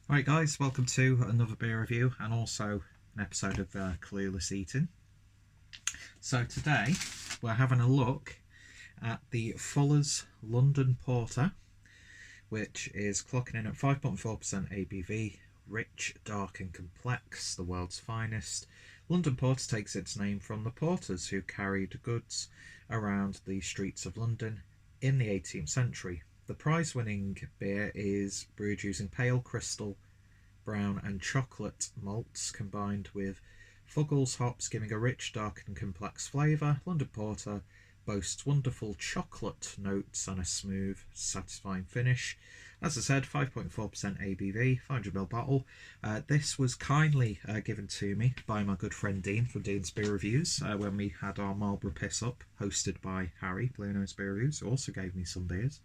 Right guys, welcome to another beer review and also an episode of Clueless Eating. So today we're having a look at the Fuller's London Porter, which is clocking in at 5.4% ABV, rich, dark and complex, the world's finest. London Porter takes its name from the porters who carried goods around the streets of London in the 18th century. The prize-winning beer is brewed using pale crystal, brown and chocolate malts combined with Fuggles hops, giving a rich, dark and complex flavour. London Porter boasts wonderful chocolate notes and a smooth, satisfying finish. As I said, 5.4% ABV, 500ml bottle. This was kindly given to me by my good friend Dean from Dean's Beer Reviews when we had our Marlborough Piss Up, hosted by Harry, Blue Nose Beer Reviews, who also gave me some beers.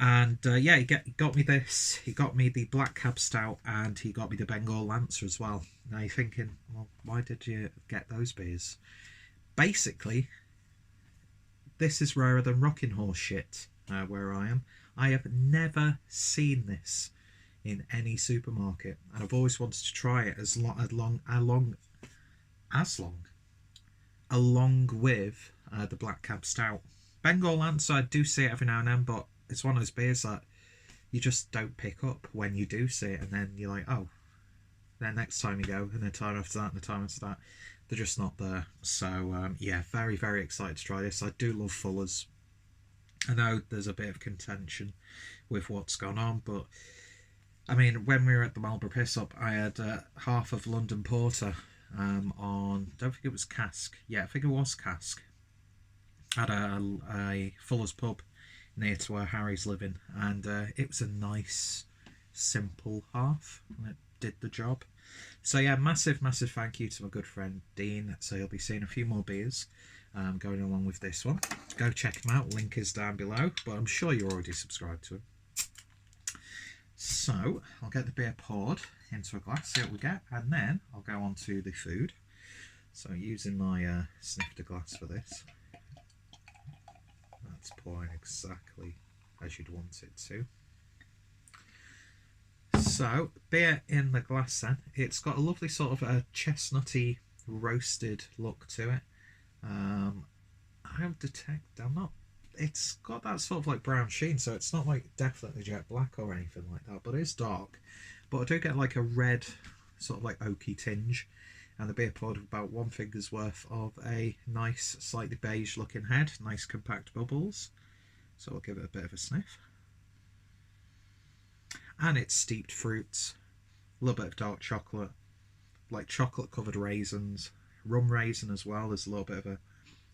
And yeah, he got me this. He got me the Black Cab Stout and he got me the Bengal Lancer as well. Now you're thinking, well, why did you get those beers? Basically, this is rarer than rocking horse shit where I am. I have never seen this in any supermarket, and I've always wanted to try it along with the Black Cab Stout. Bengal Lancer, I do see it every now and then, but it's one of those beers that you just don't pick up when you do see it, and then you're like, oh, then next time you go, and the time after that, and the time after that, they're just not there. So yeah, very, very excited to try this. I do love Fuller's. I know there's a bit of contention with what's gone on, but I mean, when we were at the Marlborough Piss Up, I had half of London Porter on, don't think it was cask. Yeah, I think it was cask. At a Fuller's pub near to where Harry's living, and it was a nice, simple half, and it did the job. So yeah, massive thank you to my good friend Dean. So you'll be seeing a few more beers going along with this one. Go check him out, link is down below, but I'm sure you're already subscribed to him. So I'll get the beer poured into a glass, see what we get, and then I'll go on to the food. So using my snifter glass for this. That's pouring exactly as you'd want it to. So, beer in the glass then. It's got a lovely sort of a chestnutty roasted look to it. It's got that sort of like brown sheen, so it's not like definitely jet black or anything like that, but it's dark. But I do get like a red sort of like oaky tinge, and the beer poured about one finger's worth of a nice slightly beige looking head, nice compact bubbles. So I'll give it a bit of a sniff. And it's steeped fruits, a little bit of dark chocolate, like chocolate covered raisins, rum raisin as well. There's a little bit of a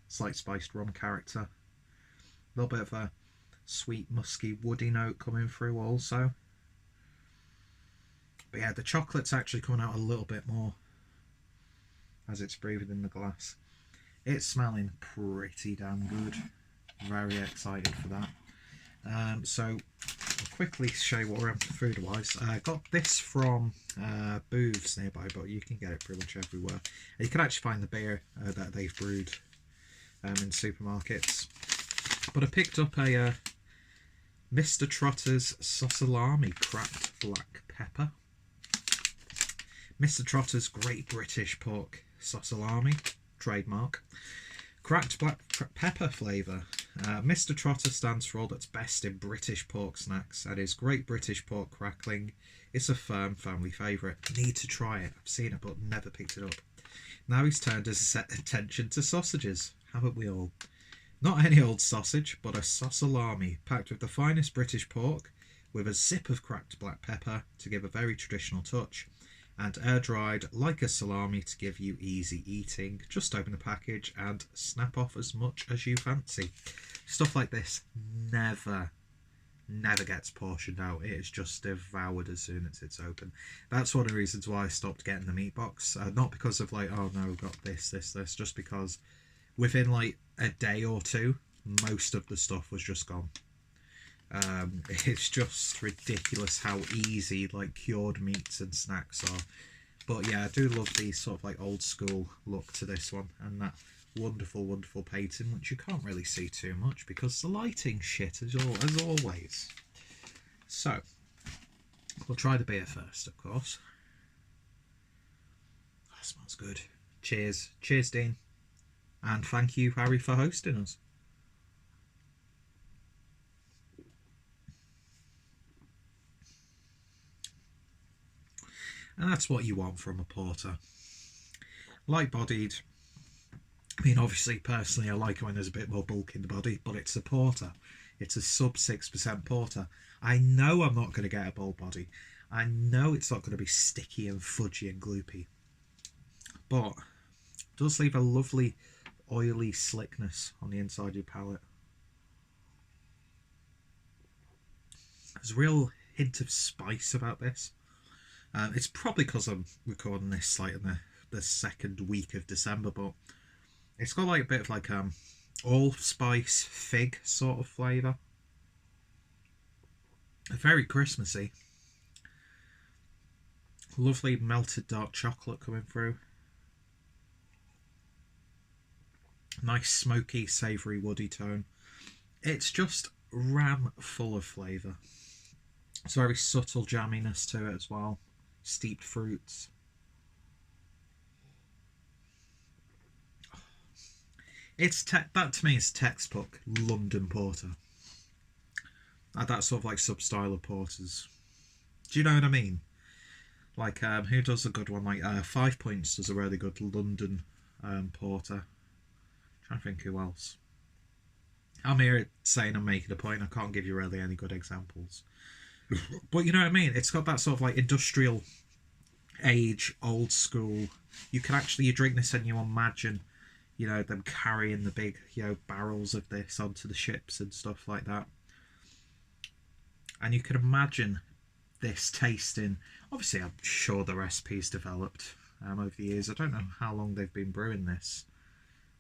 slight spiced rum character, a little bit of a sweet musky woody note coming through also. But yeah, the chocolate's actually coming out a little bit more as it's breathing in the glass. It's smelling pretty damn good. Very excited for that. So I'll quickly show you what we're having food wise. I got this from booths nearby, but you can get it pretty much everywhere. And you can actually find the beer that they've brewed in supermarkets. But I picked up a Mr. Trotter's Sausalami cracked black pepper. Mr. Trotter's Great British Pork Sausalami, trademark. Cracked black pepper flavour. Mr. Trotter stands for all that's best in British pork snacks, and his Great British Pork Crackling is a firm family favourite. Need to try it. I've seen it but never picked it up. Now he's turned his attention to sausages. Haven't we all? Not any old sausage, but a sausalami packed with the finest British pork with a zip of cracked black pepper to give a very traditional touch, and air dried like a salami to give you easy eating. Just open the package and snap off as much as you fancy. Stuff like this never gets portioned out. It is just devoured as soon as it's open. That's one of the reasons why I stopped getting the meat box. Not because of like, oh no, we've got this, just because within like a day or two, most of the stuff was just gone. It's just ridiculous how easy like cured meats and snacks are. But yeah, I do love the sort of like old school look to this one, and that wonderful painting, which you can't really see too much because the lighting shit as always. So We'll try the beer first, of course. That smells good. Cheers. Cheers, Dean. And thank you, Harry, for hosting us. And that's what you want from a porter. Light-bodied. I mean, obviously, personally, I like it when there's a bit more bulk in the body, but it's a porter. It's a sub 6% porter. I know I'm not going to get a bold body. I know it's not going to be sticky and fudgy and gloopy. But it does leave a lovely, oily slickness on the inside of your palate. There's a real hint of spice about this. It's probably because I'm recording this like in the second week of December, but it's got like a bit of like allspice fig sort of flavour. Very Christmassy. Lovely melted dark chocolate coming through. Nice smoky, savoury, woody tone. It's just ram full of flavour. It's very subtle jamminess to it as well. Steeped fruits. That to me is textbook London porter. That sort of like sub-style of porters. Do you know what I mean? Like, who does a good one? Like, 5 Points does a really good London porter. I'm trying to think who else. I'm here saying I'm making a point. I can't give you really any good examples. But you know what I mean? It's got that sort of like industrial age, old school. You drink this and you imagine, you know, them carrying the big, you know, barrels of this onto the ships and stuff like that. And you can imagine this tasting. Obviously, I'm sure the recipe's developed over the years. I don't know how long they've been brewing this,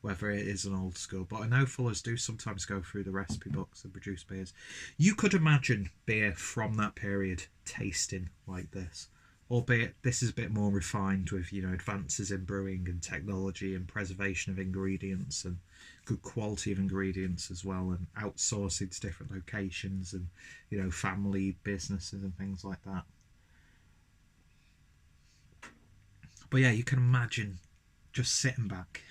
whether it is an old school, but I know Fullers do sometimes go through the recipe books and produce beers. You could imagine beer from that period tasting like this, albeit this is a bit more refined with, you know, advances in brewing and technology and preservation of ingredients and good quality of ingredients as well, and outsourcing to different locations and, you know, family businesses and things like that. But yeah, you can imagine just sitting back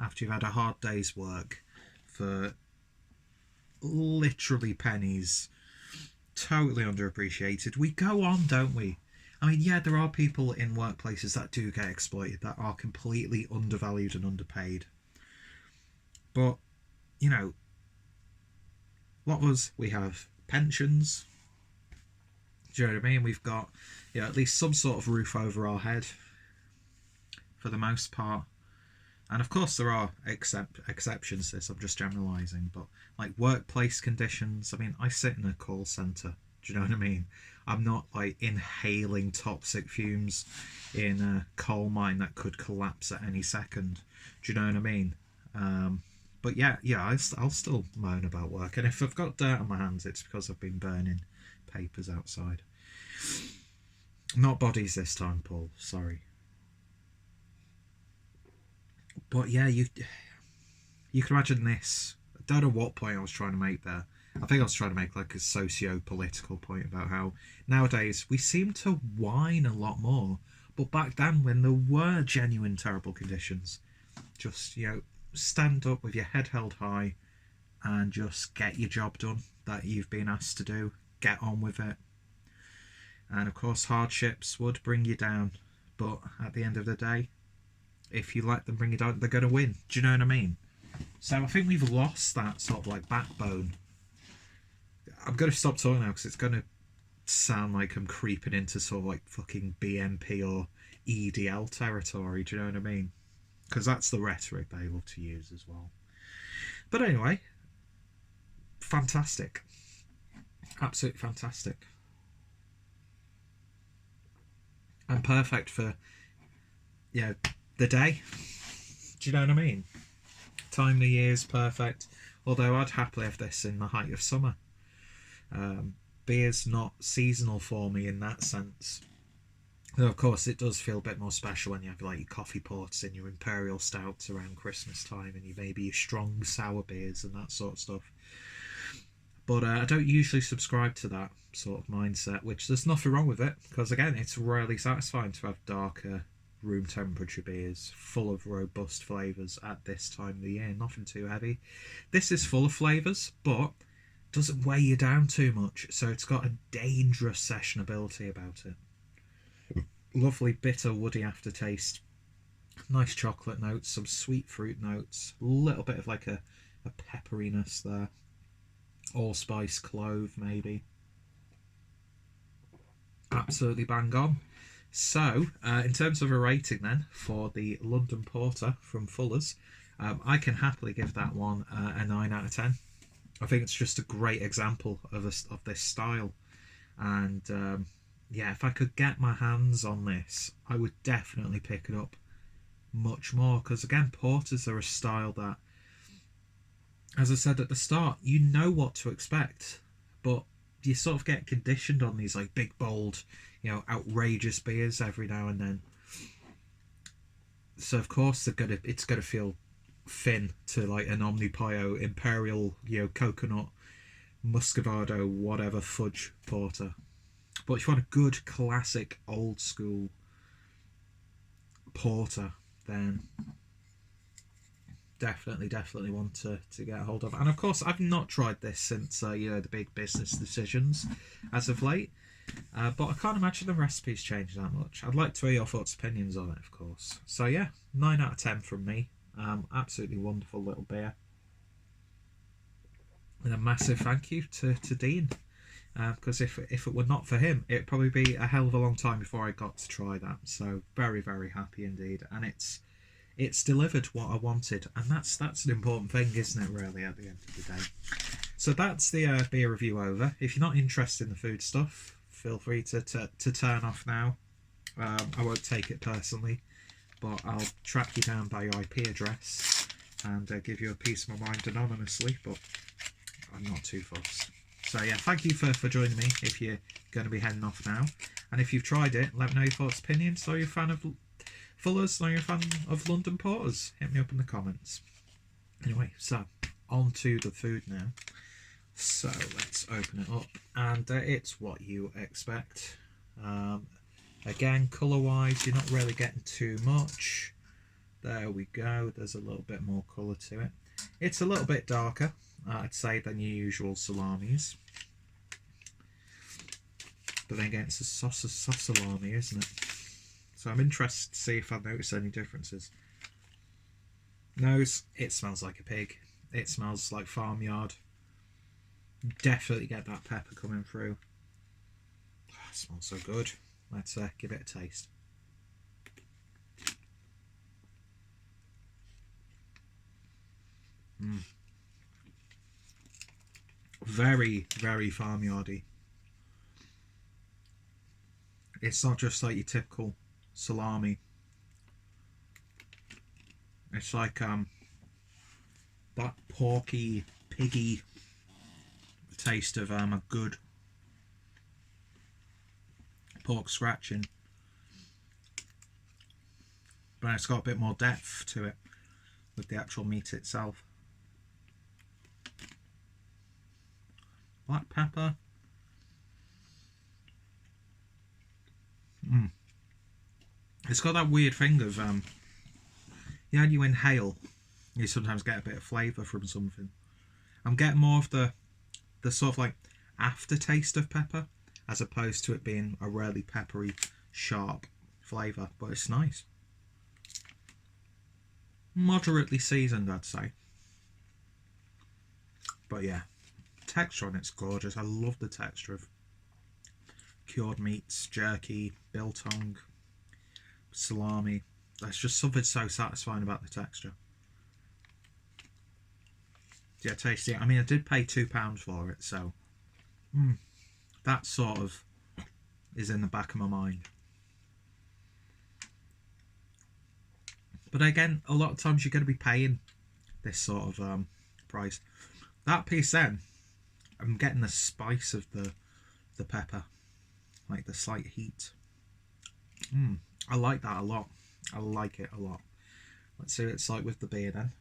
after you've had a hard day's work for literally pennies, totally underappreciated. We go on, don't we? I mean, yeah, there are people in workplaces that do get exploited, that are completely undervalued and underpaid. But, you know, a lot of us, we have pensions. Do you know what I mean? We've got, you know, at least some sort of roof over our head for the most part. And of course there are exceptions to this, I'm just generalising, but like workplace conditions, I mean, I sit in a call centre, do you know what I mean? I'm not like inhaling toxic fumes in a coal mine that could collapse at any second, do you know what I mean? But yeah, I'll still moan about work, and if I've got dirt on my hands, it's because I've been burning papers outside. Not bodies this time, Paul, sorry. But yeah, you can imagine this. I don't know what point I was trying to make there. I think I was trying to make like a socio-political point about how nowadays we seem to whine a lot more. But back then, when there were genuine terrible conditions, just, you know, stand up with your head held high and just get your job done that you've been asked to do. Get on with it. And of course, hardships would bring you down. But at the end of the day, if you let them bring you down, they're going to win. Do you know what I mean? So I think we've lost that sort of like backbone. I'm going to stop talking now because it's going to sound like I'm creeping into sort of like fucking BNP or EDL territory. Do you know what I mean? Because that's the rhetoric they love to use as well. But anyway, fantastic. Absolutely fantastic. And perfect for, yeah, the day. Do you know what I mean? Time of the year is perfect. Although I'd happily have this in the height of summer. Beer's not seasonal for me in that sense. Though of course it does feel a bit more special when you have like your coffee ports and your imperial stouts around Christmas time, and you maybe your strong sour beers and that sort of stuff. But I don't usually subscribe to that sort of mindset, which there's nothing wrong with it, because again, it's really satisfying to have darker room temperature beers full of robust flavours at this time of the year. Nothing too heavy. This is full of flavours, but doesn't weigh you down too much, so it's got a dangerous sessionability about it. Lovely bitter woody aftertaste, nice chocolate notes, some sweet fruit notes, a little bit of like a pepperiness there, allspice, clove maybe. Absolutely bang on. So in terms of a rating then for the London Porter from Fuller's, I can happily give that one a 9 out of 10. I think it's just a great example of this style, and yeah, if I could get my hands on this, I would definitely pick it up much more, because again, porters are a style that, as I said at the start, you know what to expect, but you sort of get conditioned on these like big, bold, outrageous beers every now and then. So of course it's gonna feel thin to like an Omnipio Imperial, coconut, Muscovado, whatever fudge porter. But if you want a good classic old school porter, then definitely want to get a hold of. And of course, I've not tried this since the big business decisions as of late, but I can't imagine the recipes change that much. I'd like to hear your thoughts, opinions on it, of course. So yeah, 9 out of 10 from me. Absolutely wonderful little beer, and a massive thank you to Dean, because if it were not for him, it'd probably be a hell of a long time before I got to try that. So very happy indeed, and it's delivered what I wanted, and that's an important thing, isn't it, really, at the end of the day. So that's the beer review over. If you're not interested in the food stuff, feel free to turn off now. I won't take it personally, but I'll track you down by your IP address and give you a piece of my mind anonymously, but I'm not too fussed. So yeah, thank you for joining me if you're going to be heading off now. And if you've tried it, let me know your thoughts, opinions. Are you a fan of Fuller's? Are you a fan of London Porters? Hit me up in the comments. Anyway, so on to the food now. So let's open it up, and it's what you expect. Again, colour-wise, you're not really getting too much. There we go. There's a little bit more colour to it. It's a little bit darker, I'd say, than your usual salamis. But then again, it's a Sausalami, isn't it? So I'm interested to see if I notice any differences. Nose, it smells like a pig. It smells like farmyard. Definitely get that pepper coming through. Oh, it smells so good. Let's give it a taste. Very farmyardy. It's not just like your typical salami. It's like that porky, piggy taste of a good pork scratching, but it's got a bit more depth to it with the actual meat itself. Black pepper. It's got that weird thing of when you inhale, you sometimes get a bit of flavour from something. I'm getting more of the sort of like aftertaste of pepper, as opposed to it being a really peppery, sharp flavour, but it's nice. Moderately seasoned, I'd say. But yeah, texture on it's gorgeous. I love the texture of cured meats, jerky, biltong, salami. There's just something so satisfying about the texture. Yeah, tasty. I mean, I did pay £2 for it, so that sort of is in the back of my mind. But again, a lot of times you're going to be paying this sort of price. That piece then, I'm getting the spice of the pepper, like the slight heat. I like that a lot. I like it a lot. Let's see what it's like with the beer then.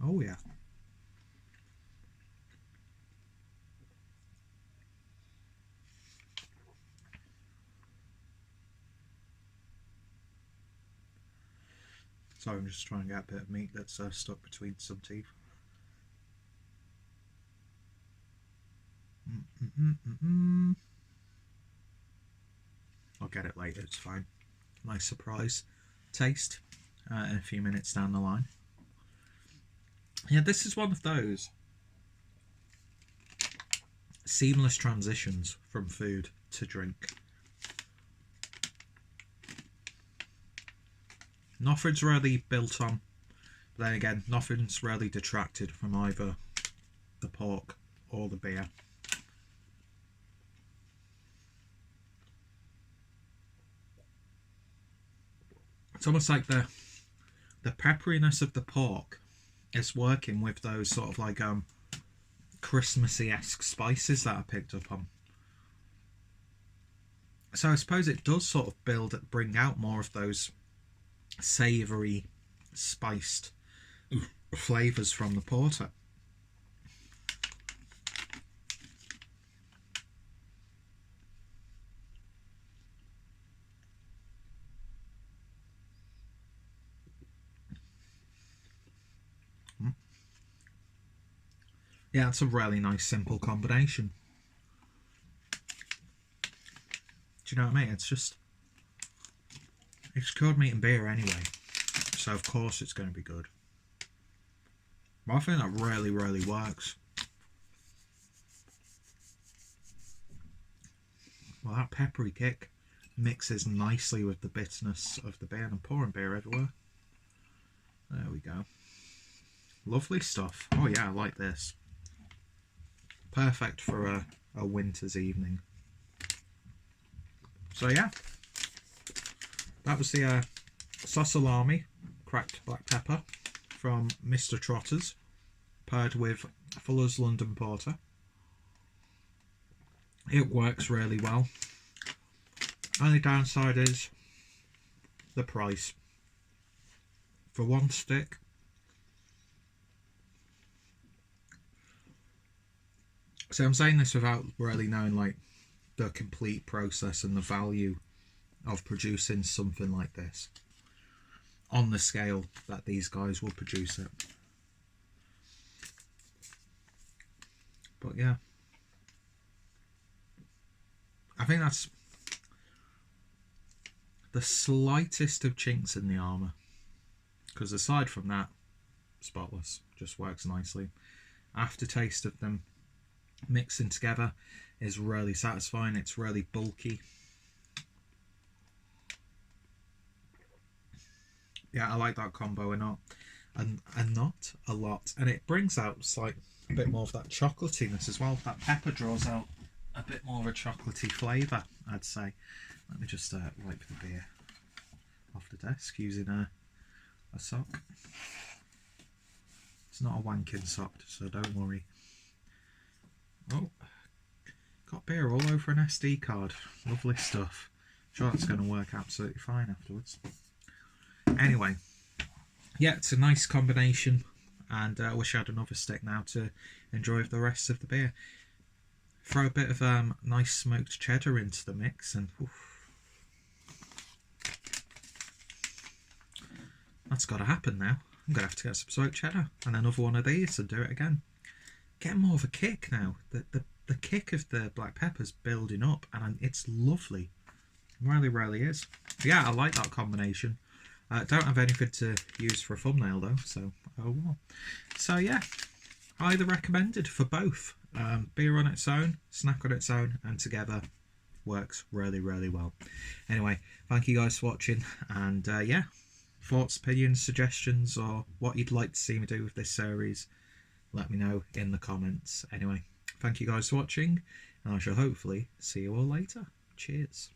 Oh yeah. Sorry, I'm just trying to get a bit of meat that's stuck between some teeth. I'll get it later, it's fine. Nice surprise taste in a few minutes down the line. Yeah, this is one of those seamless transitions from food to drink. Nothing's really built on, but then again, nothing's really detracted from either the pork or the beer. It's almost like the pepperiness of the pork is working with those sort of like Christmassy-esque spices that I picked up on. So I suppose it does sort of bring out more of those savoury, spiced flavours from the porter. Yeah, it's a really nice, simple combination. Do you know what I mean? It's cured meat and beer anyway, so of course it's going to be good. But I think that really, really works. Well, that peppery kick mixes nicely with the bitterness of the beer, and I'm pouring beer everywhere. There we go. Lovely stuff. Oh yeah, I like this. Perfect for a winter's evening. So yeah, that was the Sausalami cracked black pepper from Mr. Trotter's, paired with Fuller's London Porter. It works really well. Only downside is the price. For one stick, so I'm saying this without really knowing like the complete process and the value of producing something like this on the scale that these guys will produce it. But yeah, I think that's the slightest of chinks in the armour, because aside from that, spotless, just works nicely. Aftertaste of them mixing together is really satisfying. It's really bulky. Yeah, I like that combo a lot, and not a lot, and it brings out like a bit more of that chocolatiness as well. That pepper draws out a bit more of a chocolatey flavour, I'd say. Let me just wipe the beer off the desk using a sock. It's not a wanking sock, so don't worry. Oh, got beer all over an SD card. Lovely stuff. Sure, that's going to work absolutely fine afterwards. Anyway, yeah, it's a nice combination, and I wish I had another stick now to enjoy the rest of the beer. Throw a bit of nice smoked cheddar into the mix, and oof, that's got to happen now. I'm going to have to get some smoked cheddar and another one of these and do it again. Get more of a kick now. The kick of the black pepper's building up, and it's lovely. It really, really is. Yeah, I like that combination. Don't have anything to use for a thumbnail though, so oh well. So yeah, either recommended for both. Beer on its own, snack on its own, and together works really, really well. Anyway, thank you guys for watching, and yeah, thoughts, opinions, suggestions, or what you'd like to see me do with this series, let me know in the comments. Anyway, thank you guys for watching, and I shall hopefully see you all later. Cheers.